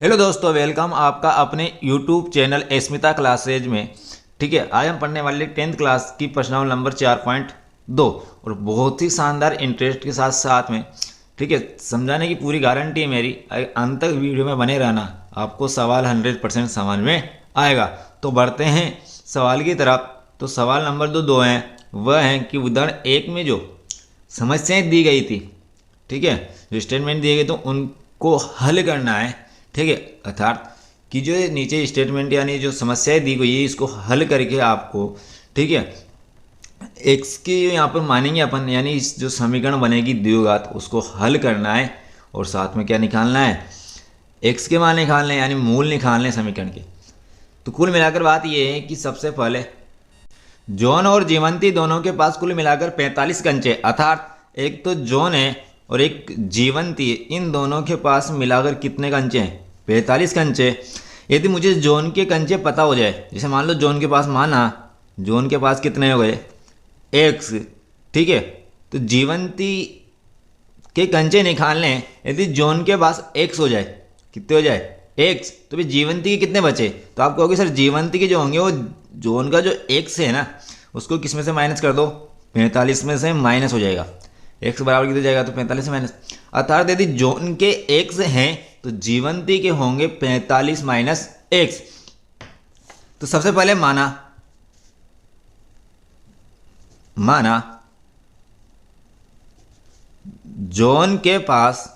Hello दोस्तों, welcome आपका अपने यूट्यूब चैनल स्मिता क्लासेज में। ठीक है, आज हम पढ़ने वाले 10th क्लास की प्रश्न नंबर 4.2 और बहुत ही शानदार इंटरेस्ट के साथ साथ में। ठीक है, समझाने की पूरी गारंटी है मेरी। अंत तक वीडियो में बने रहना, आपको सवाल 100% समझ में आएगा। तो बढ़ते हैं सवाल की तरफ। तो सवाल नंबर दो हैं, वह हैं कि उदाहरण 1 में जो समस्याएं दी गई थी, ठीक है, जो स्टेटमेंट दिए गए तो उनको हल करना है। ठीक है, अर्थात कि जो नीचे स्टेटमेंट यानी जो समस्याएं दी गई है इसको हल करके आपको, ठीक है, एक्स की यहाँ पर मानेंगे अपन, यानी इस जो समीकरण बनेगी द्विघात उसको हल करना है। और साथ में क्या निकालना है, एक्स के मान निकालने हैं, यानी मूल निकालने समीकरण के। तो कुल मिलाकर बात यह है कि सबसे पहले जॉन और जीवंती दोनों के पास कुल मिलाकर 45 कंचे, अर्थात एक तो जॉन है और एक जीवंती है, इन दोनों के पास मिलाकर कितने कंचे हैं, 45 कंचे। यदि मुझे जॉन के कंचे पता हो जाए, जैसे मान लो जॉन के पास, माना जॉन के पास कितने हो गए, एक्स, ठीक है, तो जीवंती के कंचे निकालने हैं। यदि जॉन के पास एक्स हो जाए, कितने हो जाए, एक्स, तो फिर जीवंती के कितने बचे। तो आप कहोगे सर जीवंती के जो होंगे वो जॉन का जो एक्स है ना उसको किस में से माइनस कर दो, 45 में से माइनस हो जाएगा। एक्स बराबर कितने जाएगा, तो 45 से माइनस, अर्थात यदि जॉन के एक्स हैं तो जीवंती के होंगे 45 माइनस एक्स। तो सबसे पहले माना जॉन के पास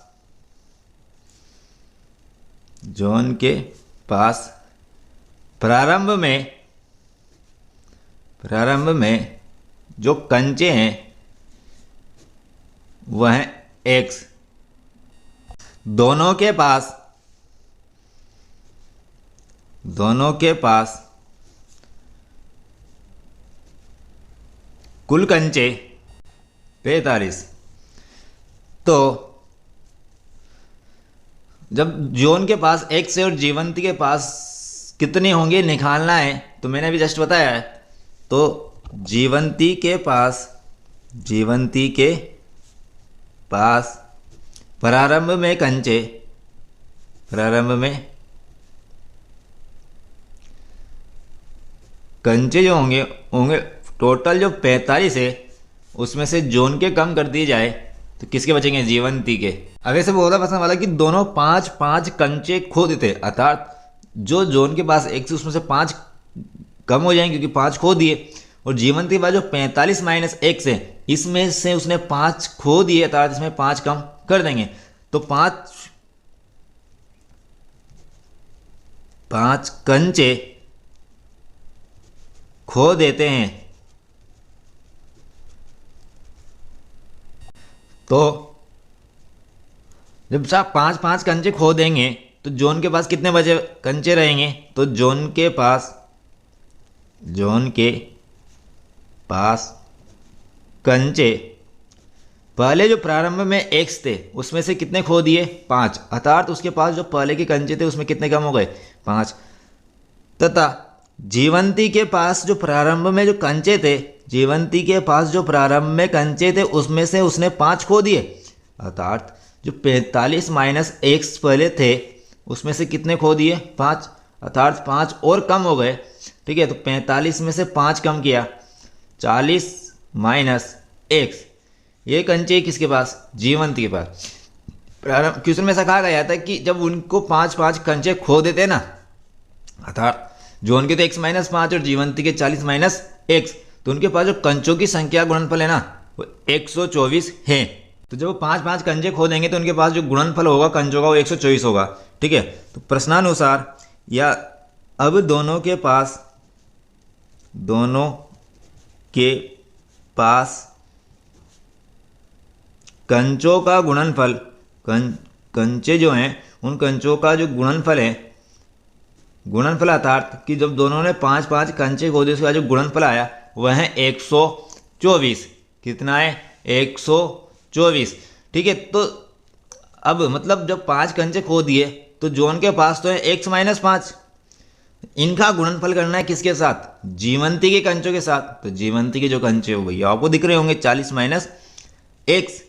प्रारंभ में जो कंचे हैं वह है एक्स। दोनों के पास कुल कंचे 45। तो जब जॉन के पास एक्स है और जीवंती के पास कितने होंगे निकालना है, तो मैंने अभी जस्ट बताया है। तो जीवंती के पास प्रारंभ में कंचे जो होंगे टोटल जो 45 है उसमें से जॉन के कम कर दिए जाए तो किसके बचेंगे, जीवंती के। अब ऐसे बोला पसंद वाला कि दोनों 5-5 कंचे खो देते, अर्थात जो जॉन के पास एक्स उसमें से 5 कम हो जाएंगे क्योंकि 5 खो दिए, और जीवंती के पास जो 45 माइनस एक्स है इसमें से उसने 5 खो दिए, अर्थात इसमें 5 कम कर देंगे। तो 5 कंचे खो देते हैं। तो जब साहब 5-5 कंचे खो देंगे तो जॉन के पास कितने बचे कंचे रहेंगे, तो जॉन के पास कंचे पहले जो प्रारंभ में एक्स थे उसमें से कितने खो दिए, 5, अर्थात उसके पास जो पहले के कंचे थे उसमें कितने कम हो गए, 5। तथा जीवंती के पास जो प्रारंभ में जो कंचे थे उसमें से उसने 5 खो दिए, अर्थात जो 45 माइनस एक्स पहले थे उसमें से कितने खो दिए, 5, अर्थात 5 और कम हो गए। ठीक है, तो 45 में से 5 कम किया, 40 माइनस एक्स, ये कंचे किसके पास, जीवंती के पास। क्वेश्चन में ऐसा कहा गया था कि जब उनको 5-5 कंचे खो देते ना, अर्थात जॉन के तो x माइनस 5 और जीवंती के 40 माइनस एक्स, तो उनके पास जो कंचों की संख्या गुणनफल है ना वो 124 है। तो जब वो 5-5 कंचे खो देंगे तो उनके पास जो गुणनफल होगा कंचों का वो 124 होगा। ठीक है, तो प्रश्नानुसार या अब दोनों के पास कंचों का गुणनफल, कंचे जो हैं उन कंचों का जो गुणनफल है, गुणनफल अर्थात कि जब दोनों ने 5-5 कंचे खो दिए उसके बाद जो गुणनफल आया वह है 124। कितना है, 124। ठीक है, तो अब मतलब जब 5 कंचे खो दिए तो जॉन के पास तो है x माइनस 5, इनका गुणनफल करना है किसके साथ, जीवंती के कंचों के साथ। तो जीवंती के जो कंचे हो भैया आपको दिख रहे होंगे 40 माइनस एक्स,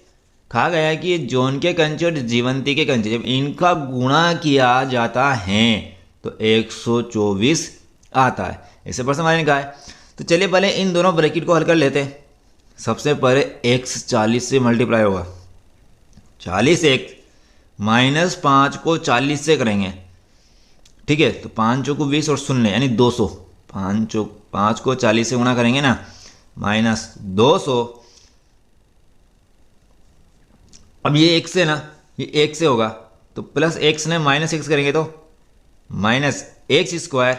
कहा गया है कि ये जॉन के कंचे और जीवंती के कंचे जब इनका गुणा किया जाता है तो 124 आता है। ऐसे प्रश्न हमारे ने कहा है। तो चलिए पहले इन दोनों ब्रैकेट को हल कर लेते हैं। सबसे पहले x 40 से मल्टीप्लाई होगा, 40x माइनस 5 को 40 से करेंगे, ठीक है। तो 5 चौको 20 और 0 यानी 200, 5 को 40 से गुणा करेंगे ना, माइनस 200। अब ये x है ना, ये x से होगा तो प्लस x ने माइनस x करेंगे तो माइनस एक्स स्क्वायर।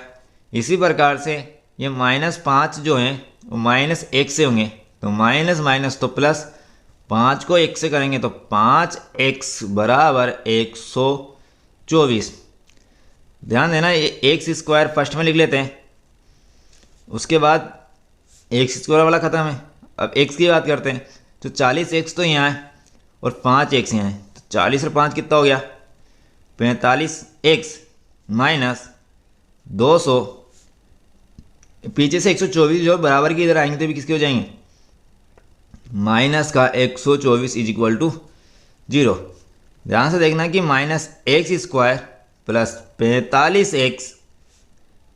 इसी प्रकार से ये -5 जो हैं वो माइनस x से होंगे तो माइनस माइनस तो प्लस, 5 को x से करेंगे तो 5x बराबर 124। ध्यान देना ये एक्स स्क्वायर फर्स्ट में लिख लेते हैं, उसके बाद एक्स स्क्वायर वाला ख़त्म है। अब x की बात करते हैं तो 40x तो यहाँ है और 5x यहाँ है, तो 40 और 5 कितना हो गया 45x माइनस 200, पीछे से 124 जो बराबर की इधर आएंगे तो भी किसके हो जाएंगे, माइनस का 124 इज इक्वल टू 0। ध्यान से देखना कि minus x square plus 45x,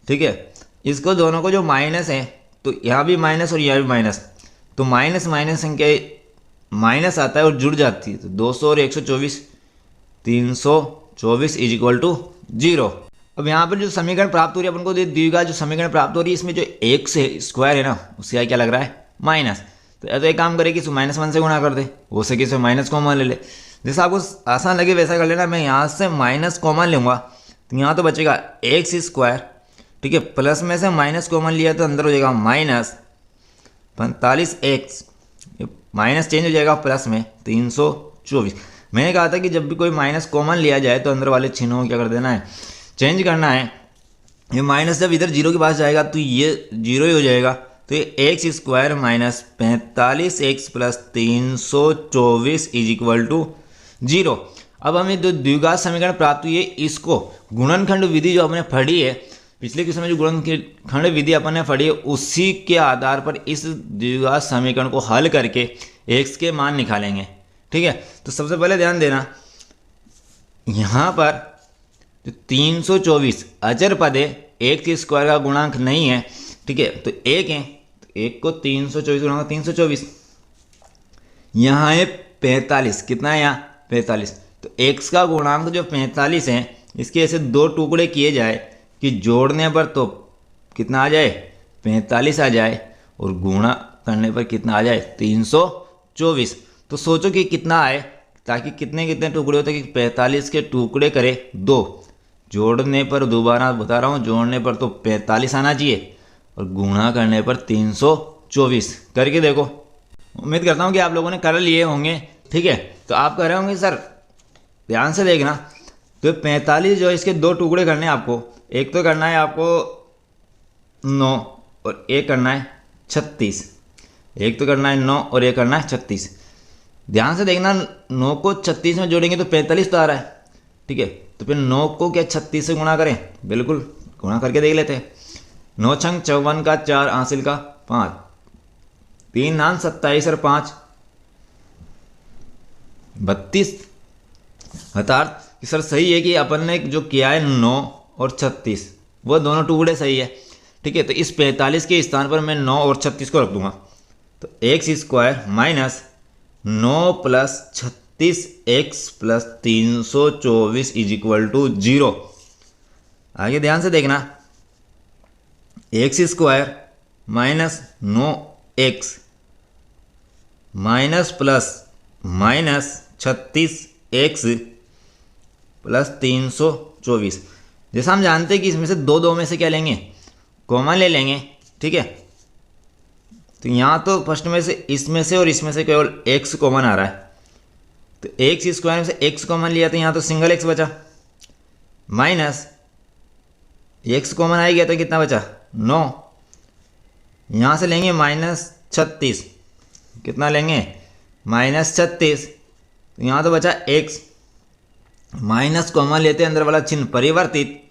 ठीक है। इसको दोनों को जो माइनस है तो यहाँ भी माइनस और यहाँ भी माइनस, तो माइनस माइनस संख्या माइनस आता है और जुड़ जाती है, तो 200 और 124 324 इज इक्वल टू 0। अब यहाँ पर जो समीकरण प्राप्त हो रही है अपन को द्विघात जो समीकरण प्राप्त हो रही है इसमें जो एक से स्क्वायर है ना उससे क्या लग रहा है माइनस, तो एक काम करे कि इसको -1 से गुणा कर दे, हो सके इसमें माइनस कॉमन ले ले, जैसा आपको आसान लगे वैसा कर लेना। मैं यहाँ से माइनस कॉमन लूँगा तो यहाँ तो बचेगा एक्स स्क्वायर, ठीक है, प्लस में से माइनस कॉमन लिया तो अंदर हो जाएगा माइनस 45x, माइनस चेंज हो जाएगा प्लस में 324। मैंने कहा था कि जब भी कोई माइनस कॉमन लिया जाए तो अंदर वाले चिन्हों को क्या कर देना है, चेंज करना है। ये माइनस जब इधर 0 के पास जाएगा तो ये 0 ही हो जाएगा, तो ये x square minus 45x plus 324 is equal to 0। अब हमें जो द्विघात समीकरण प्राप्त हुई है इसको गुणनखंड विधि जो हमने पढ़ी है पिछले क्वेश्चन में, जो गुणनखंड विधि अपन ने पढ़ी है उसी के आधार पर इस द्विघात समीकरण को हल करके x के मान निकालेंगे, ठीक है। तो सबसे पहले ध्यान देना यहाँ पर जो 324 अचर पद है, एक्स स्क्वायर का गुणांक नहीं है, ठीक है, तो 1 है, तो 1 को 324 गुणा 324, यहाँ है 45, कितना है यहाँ 45, तो x का गुणांक जो 45 है इसके ऐसे दो टुकड़े किए जाए कि जोड़ने पर तो कितना आ जाए 45 आ जाए और गुणा करने पर कितना आ जाए 324। तो सोचो कि कितना आए, ताकि कितने कितने टुकड़े होते कि 45 के टुकड़े करे 2, जोड़ने पर दोबारा बता रहा हूँ, जोड़ने पर तो 45 आना चाहिए और गुणा करने पर 324। करके देखो, उम्मीद करता हूँ कि आप लोगों ने कर लिए होंगे, ठीक है। तो आप कह रहे होंगे सर ध्यान से देखना, तो 45 जो है इसके दो टुकड़े करने हैं आपको, एक तो करना है आपको 9 और एक करना है 36, एक तो करना है 9 और एक करना है 36। ध्यान से देखना 9 को 36 में जोड़ेंगे तो 45 तो आ रहा है, ठीक है, तो फिर 9 को क्या 36 से गुणा करें, बिल्कुल गुणा करके देख लेते हैं। 9 छंग 54 का 4 हासिल का 5, 3 नान 27 और 5 32। अर्थात कि सर सही है कि अपन ने जो किया है 9 और 36 वो दोनों टुकड़े सही है, ठीक है। तो इस 45 के स्थान पर मैं 9 और 36 को रख दूंगा, तो x square minus 9 plus 36x plus 324 is equal to 0। आगे ध्यान से देखना, x square minus 9x minus plus minus 36x plus 324। जैसा हम जानते हैं कि इसमें से दो में से क्या लेंगे, कॉमन ले लेंगे, ठीक है। तो यहाँ तो फर्स्ट में से इसमें से और इसमें से केवल x कॉमन आ रहा है, तो एक्स स्क्वायर में से x कॉमन लिया तो यहाँ तो सिंगल x बचा, माइनस x कॉमन आ गया तो कितना बचा 9, यहाँ से लेंगे माइनस 36, कितना लेंगे माइनस 36, तो यहाँ तो बचा x, माइनस कॉमन लेते हैं अंदर वाला चिन्ह परिवर्तित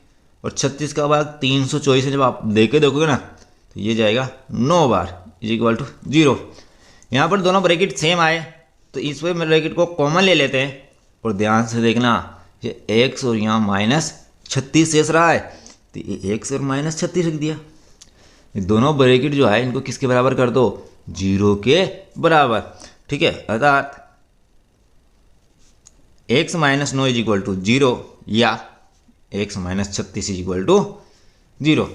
और 36 का भाग 324 से जब आप देखे देखोगे ना तो ये जाएगा 9 बार इज इक्वल टू 0। यहाँ पर दोनों ब्रैकेट सेम आए तो इस ब्रैकेट को कॉमन ले लेते हैं और ध्यान से देखना, ये एक्स और यहाँ -36 शेष रहा है, तो ये एक्स और -36 रख दिया। ये दोनों ब्रैकेट जो है इनको किसके बराबर कर दो, 0 के बराबर। ठीक है, अर्थात x - 9 = 0 या x - 36 = 0।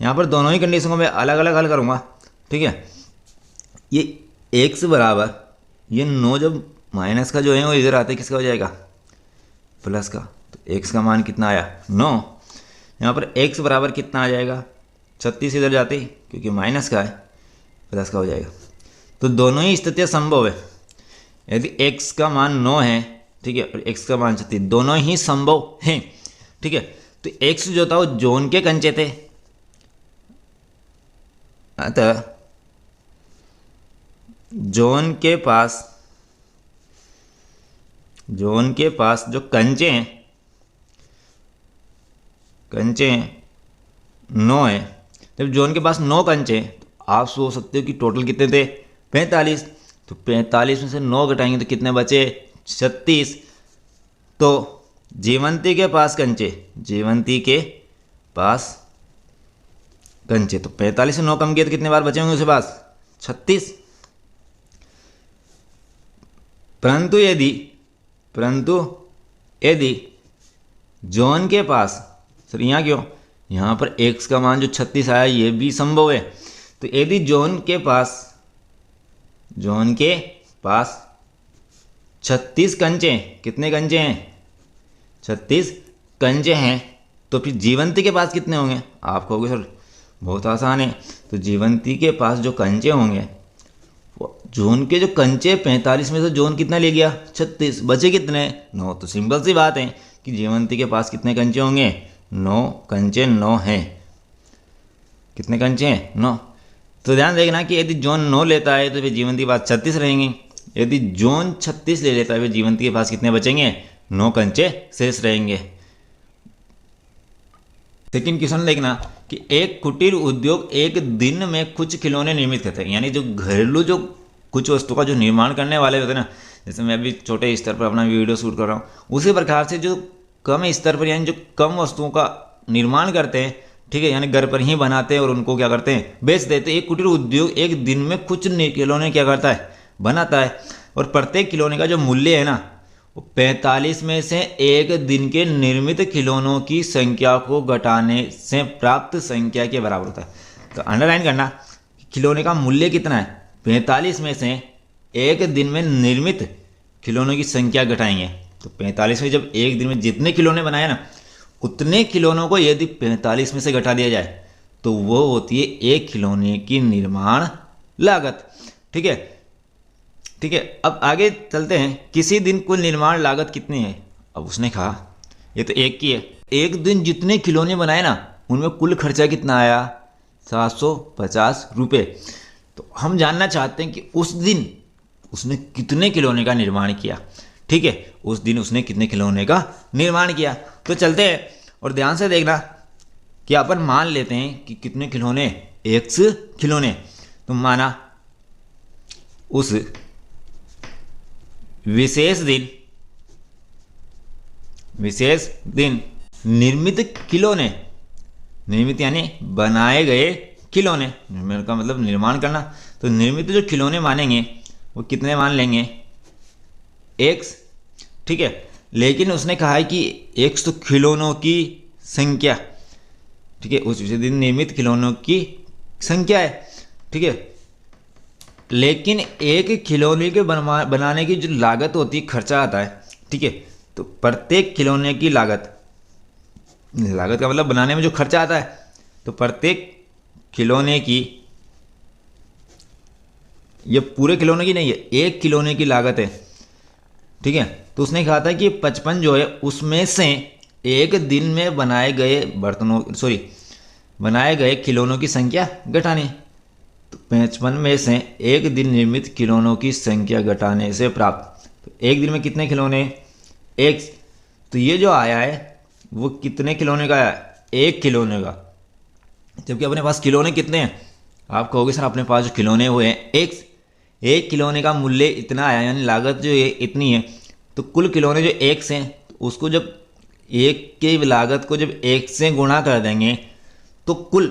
यहाँ पर दोनों ही कंडीशन को मैं अलग अलग हल करूँगा। ठीक है, ये x बराबर ये 9 जब माइनस का जो है वो इधर आते किसका हो जाएगा, प्लस का। तो x का मान कितना आया, 9। यहाँ पर x बराबर कितना आ जाएगा, 36 इधर जाते ही क्योंकि माइनस का है, प्लस का हो जाएगा। तो दोनों ही स्थितियाँ संभव है। यदि x का मान 9 है, ठीक है, और x का मान 36, दोनों ही संभव हैं। ठीक है, तो x जो था वो जोन के कंचे थे, अतः जोन के पास जो कंचे हैं 9 है। जब जोन के पास 9 कंचे हैं तो आप सोच सकते हो कि टोटल कितने थे, 45। तो 45 में से 9 घटाएंगे तो कितने बचे, 36। तो जीवंती के पास कंचे, तो 45 से 9 कम किए तो कितने बार बचे होंगे उसके पास, 36। परंतु यदि जोन के पास, सर यहाँ क्यों, यहाँ पर x का मान जो 36 आया ये भी संभव है। तो यदि जोन के पास 36 कंचे, कितने कंचे हैं, 36 कंचे हैं, तो फिर जीवंती के पास कितने होंगे। आप कहोगे सर बहुत आसान है, तो जीवंती के पास जो कंचे होंगे, जोन के जो कंचे 45 में से जोन कितना ले गया, 36, बचे कितने, 9। तो सिंपल सी बात है कि जीवंती के पास कितने कंचे होंगे, 9 कंचे 9 हैं। कितने कंचे हैं, 9। तो ध्यान देखना कि यदि जोन 9 लेता है तो फिर जीवंती के पास 36 रहेंगे। यदि जोन 36 ले लेता है फिर जीवंती के पास कितने बचेंगे, 9 कंचे शेष रहेंगे। सेकंड क्वेश्चन देखना कि एक कुटीर उद्योग एक दिन में कुछ खिलौने निर्मित करते हैं। यानी जो घरेलू जो कुछ वस्तु का जो निर्माण करने वाले होते हैं ना, जैसे मैं अभी छोटे स्तर पर अपना वीडियो शूट कर रहा हूँ, उसी प्रकार से जो कम स्तर पर यानी जो कम वस्तुओं का निर्माण करते हैं, ठीक है, यानी घर पर ही बनाते हैं और उनको क्या करते हैं, बेच देते हैं। एक कुटीर उद्योग एक दिन में कुछ खिलौने क्या करता है, बनाता है। और प्रत्येक खिलौने का जो मूल्य है ना, वो 45 में से एक दिन के निर्मित खिलौनों की संख्या को घटाने से प्राप्त संख्या के बराबर होता है। तो अंडरलाइन करना, खिलौने का मूल्य कितना है, 45 में से एक दिन में निर्मित खिलौनों की संख्या घटाएंगे। तो 45 में जब एक दिन में जितने खिलौने बनाए ना, उतने खिलौनों को यदि 45 में से घटा दिया जाए तो वो होती है एक खिलौने की निर्माण लागत। ठीक है, ठीक है। अब आगे चलते हैं, किसी दिन कुल निर्माण लागत कितनी है। अब उसने कहा ये तो एक की है, एक दिन जितने खिलौने बनाए ना उनमें कुल खर्चा कितना आया, 750 रुपये। तो हम जानना चाहते हैं कि उस दिन उसने कितने खिलौने का निर्माण किया। ठीक है, उस दिन उसने कितने खिलौने का निर्माण किया। तो चलते हैं और ध्यान से देखना कि अपन मान लेते हैं कि कितने खिलौने, एक्स खिलौने। तो माना उस विशेष दिन निर्मित खिलौने, निर्मित यानी बनाए गए खिलौने, निर्मित का मतलब निर्माण करना, तो निर्मित जो खिलौने मानेंगे वो कितने मान लेंगे, एक्स। ठीक है, लेकिन उसने कहा है कि एक्स तो खिलौनों की संख्या, ठीक है, उस विशेष दिन निर्मित खिलौनों की संख्या है। ठीक है, लेकिन एक खिलौने के बनाने की जो लागत होती है, खर्चा आता है। ठीक है, तो प्रत्येक खिलौने की लागत का मतलब बनाने में जो खर्चा आता है, तो प्रत्येक खिलौने की, ये पूरे खिलौने की नहीं है, एक खिलौने की लागत है। ठीक है, तो उसने कहा था कि 55 जो है उसमें से एक दिन में बनाए गए खिलौनों की संख्या घटानी। तो 55 में से एक दिन निर्मित खिलौनों की संख्या घटाने से प्राप्त, तो एक दिन में कितने खिलौने, एक्स। तो ये जो आया है वो कितने खिलौने का आया, एक खिलौने का। जबकि अपने पास खिलौने कितने हैं, आप कहोगे सर अपने पास जो खिलौने हुए हैं एक्स, एक खिलौने का मूल्य इतना आया, यानी लागत जो है इतनी है, तो कुल खिलौने जो एक से उसको जब एक की लागत को जब एक से गुणा कर देंगे तो कुल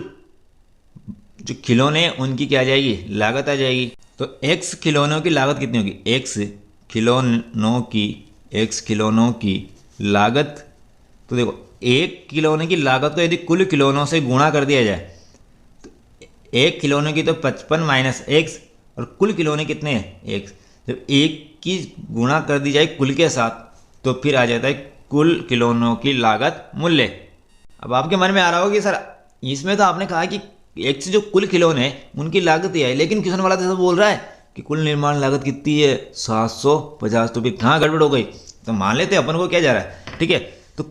जो खिलौने हैं उनकी क्या आ जाएगी, लागत आ जाएगी। तो एक्स खिलौनों की लागत कितनी होगी, एक्स खिलौनों की लागत, तो देखो एक खिलौने की लागत को यदि कुल खिलौनों से गुणा कर दिया जाए तो एक खिलौने की तो 55 माइनस एक्स, और कुल खिलौने कितने हैं, एक्स। जब एक की गुणा कर दी जाए कुल के साथ तो फिर आ जाता है कुल खिलौनों की लागत मूल्य। अब आपके मन में आ रहा होगा कि सर इसमें तो आपने कहा कि एक्स जो कुल खिलौने हैं उनकी लागत ही है, लेकिन क्वेश्चन वाला तो बोल रहा है कि कुल निर्माण लागत कितनी है, 750। तो फिर कहाँ गड़बड़ हो गई, तो मान लेते अपन को क्या जा रहा है, ठीक है। तो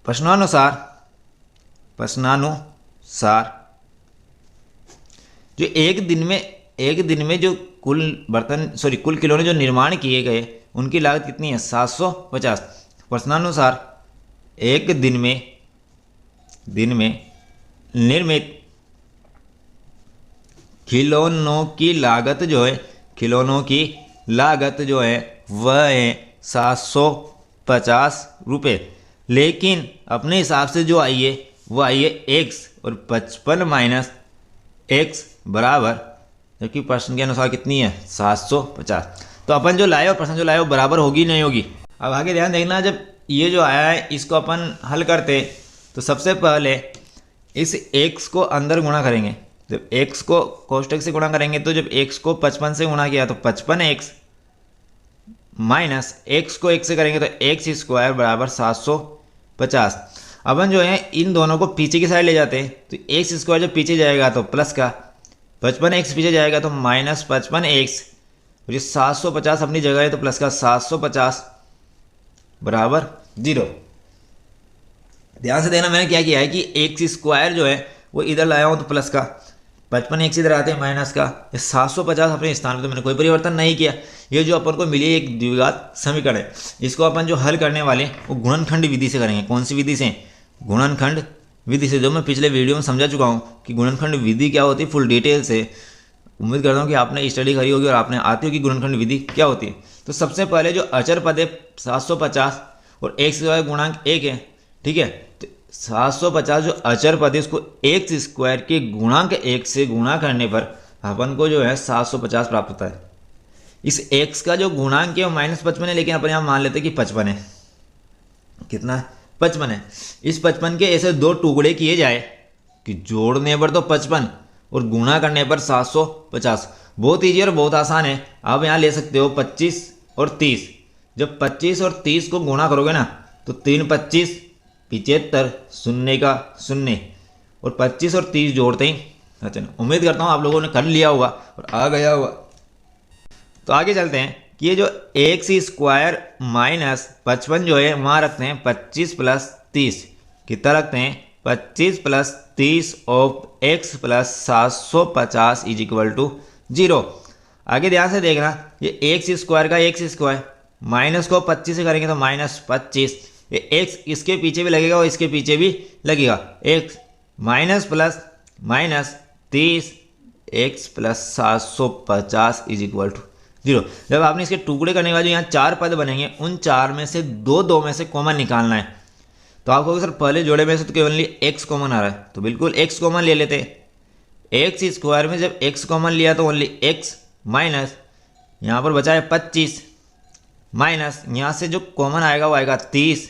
प्रश्नानुसार जो एक दिन में जो कुल खिलौने जो निर्माण किए गए उनकी लागत कितनी है, 750। प्रश्नानुसार एक दिन में निर्मित खिलौनों की लागत जो है वह है 750 रुपये, लेकिन अपने हिसाब से जो आई है वो आई है एक्स, और 55 माइनस एक्स बराबर, जबकि प्रश्न के अनुसार कितनी है, 750। तो अपन जो लाए और प्रश्न जो लाए वो बराबर होगी नहीं होगी। अब आगे ध्यान देखना, जब ये जो आया है इसको अपन हल करते तो सबसे पहले इस x को अंदर गुणा करेंगे। जब x को कोष्टक से गुणा करेंगे तो जब x को 55 से गुणा किया तो 55x माइनस x को 1 से करेंगे तो एक्स स्क्वायर बराबर 750। अपन जो है इन दोनों को पीछे की साइड ले जाते हैं, तो एक्स स्क्वायर जब पीछे जाएगा तो प्लस का, 55x पीछे जाएगा तो माइनस 55x, और ये 750 अपनी जगह है तो प्लस का 750 बराबर 0। ध्यान से देखना मैंने क्या किया है कि एक्स स्क्वायर जो है वो इधर लाया हूँ तो प्लस का, 55x इधर आते हैं माइनस का, ये 750 अपने स्थान पे तो मैंने कोई परिवर्तन नहीं किया। ये जो अपन को मिली एक द्विघात समीकरण है, इसको अपन जो हल करने वाले वो गुणनखंड विधि से करेंगे। कौन सी विधि से, गुणनखंड विधि से, जो मैं पिछले वीडियो में समझा चुका हूँ कि गुणनखंड विधि क्या होती है फुल डिटेल से। उम्मीद करता हूँ कि आपने स्टडी करी होगी और आपने आती होगी गुणनखंड विधि क्या होती है। तो सबसे पहले जो अचर पद है 750 और एक्स स्क्वायर गुणांक 1 है, ठीक है। तो 750 जो अचर पद है उसको एक्स स्क्वायर के गुणांक 1 से गुणा करने पर अपन को जो है 750 प्राप्त होता है। इस x का जो गुणांक है वो -55 है, लेकिन अपन यहाँ मान लेते हैं कि 55 है। कितना है, 55 है। इस 55 के ऐसे दो टुकड़े किए जाए कि जोड़ने पर तो 55 और गुणा करने पर 750। बहुत ईजी और बहुत आसान है। आप यहाँ ले सकते हो 25 और 30। जब 25 और 30 को गुणा करोगे ना तो 3 25 75 शून्य का शून्य, और 25 और 30 जोड़ते ही अच्छा। उम्मीद करता हूँ आप लोगों ने कर लिया होगा और आ गया होगा। तो आगे चलते हैं कि ये जो एक्स स्क्वायर माइनस 55 जो है वहाँ रखते हैं 25 प्लस 30। कितना रखते हैं, 25 plus 30 of x plus 750 is equal to 0। आगे ध्यान से देखना, ये एक्स स्क्वायर का एक्स स्क्वायर माइनस को 25 से करेंगे तो -25, ये एक्स इसके पीछे भी लगेगा और इसके पीछे भी लगेगा। X minus plus minus 30 x plus 750 is equal to 0। जब आपने इसके टुकड़े करने के बाद जो यहाँ 4 पद बनेंगे उन 4 में से दो में से कॉमन निकालना है। तो आप कहोगे सर पहले जोड़े में से तो केवल एक्स कॉमन आ रहा है, तो बिल्कुल एक्स कॉमन ले लेते हैं। एक्स स्क्वायर में जब एक्स कॉमन लिया तो ओनली एक्स माइनस यहाँ पर बचा है 25 माइनस यहाँ से जो कॉमन आएगा वो आएगा 30,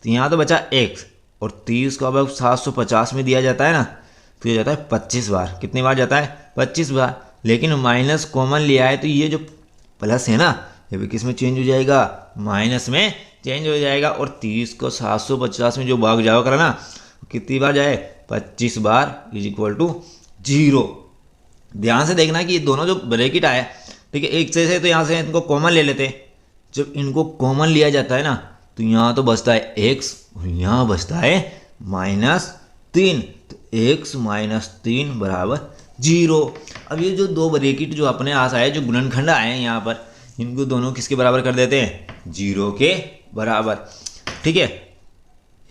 तो यहाँ तो बचा एक्स, और 30 को अब 750 में दिया जाता है ना तो ये जाता है 25 बार। कितनी बार जाता है, 25 बार। लेकिन माइनस कॉमन लिया है तो ये जो प्लस है ना ये भी किस में चेंज हो जाएगा, माइनस में चेंज हो जाएगा। और 30 को 750 में जो भाग जाओ करा ना कितनी बार जाए, 25 बार इज इक्वल टू 0। ध्यान से देखना कि ये दोनों जो ब्रैकेट आया, ठीक है, एक से तो यहाँ से इनको कॉमन ले लेते हैं। जब इनको कॉमन लिया जाता है ना तो यहाँ तो बचता है x और यहाँ बचता है -3, तो x -3 बराबर 0। अब ये जो दो ब्रैकेट जो अपने आस आए, जो गुणनखंड आए हैं यहाँ पर, इनको दोनों किसके बराबर कर देते हैं, 0 के बराबर, ठीक है।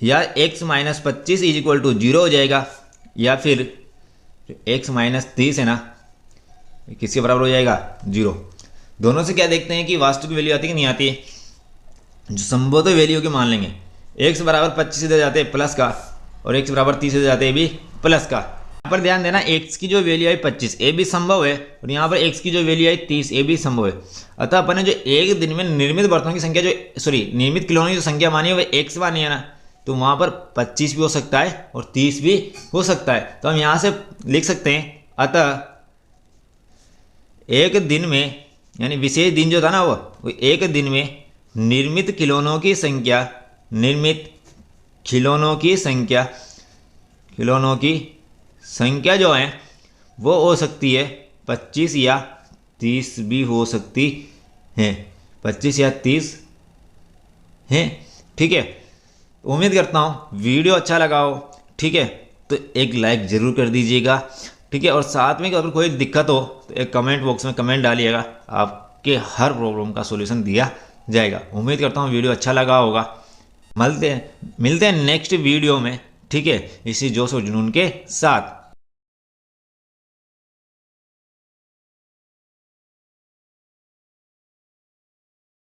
या x -25 इज इक्वल टू 0 हो जाएगा, या फिर x -30 है ना, किसके बराबर हो जाएगा 0। दोनों से क्या देखते हैं कि वास्तविक वैल्यू आती है कि नहीं आती है। जो संभवतः वैल्यू के मान लेंगे, x बराबर 25 दे जाते हैं प्लस का और x बराबर 30 दे जाते हैं भी प्लस का। यहाँ पर ध्यान देना x की जो वैल्यू आई 25 ये भी संभव है और यहाँ पर x की जो वैल्यू आई 30 ये भी संभव है। अतः अपन ने जो एक दिन में निर्मित बर्तनों की संख्या निर्मित खिलौनों की जो संख्या मानी है वह x मानी है ना, तो वहाँ पर 25 भी हो सकता है और 30 भी हो सकता है। तो हम यहाँ से लिख सकते हैं अतः एक दिन में, यानी विशेष दिन जो था ना वो एक दिन में निर्मित खिलौनों की संख्या जो है वो हो सकती है 25 या 30 भी हो सकती है, 25 या 30 है। ठीक है, उम्मीद करता हूँ वीडियो अच्छा लगा हो। ठीक है, तो एक लाइक ज़रूर कर दीजिएगा। ठीक है, और साथ में अगर कोई दिक्कत हो तो एक कमेंट बॉक्स में कमेंट डालिएगा, आपके हर प्रॉब्लम का सॉल्यूशन दिया जाएगा। उम्मीद करता हूँ वीडियो अच्छा लगा होगा। मिलते हैं नेक्स्ट वीडियो में। ठीक है, इसी जोश और जुनून के साथ।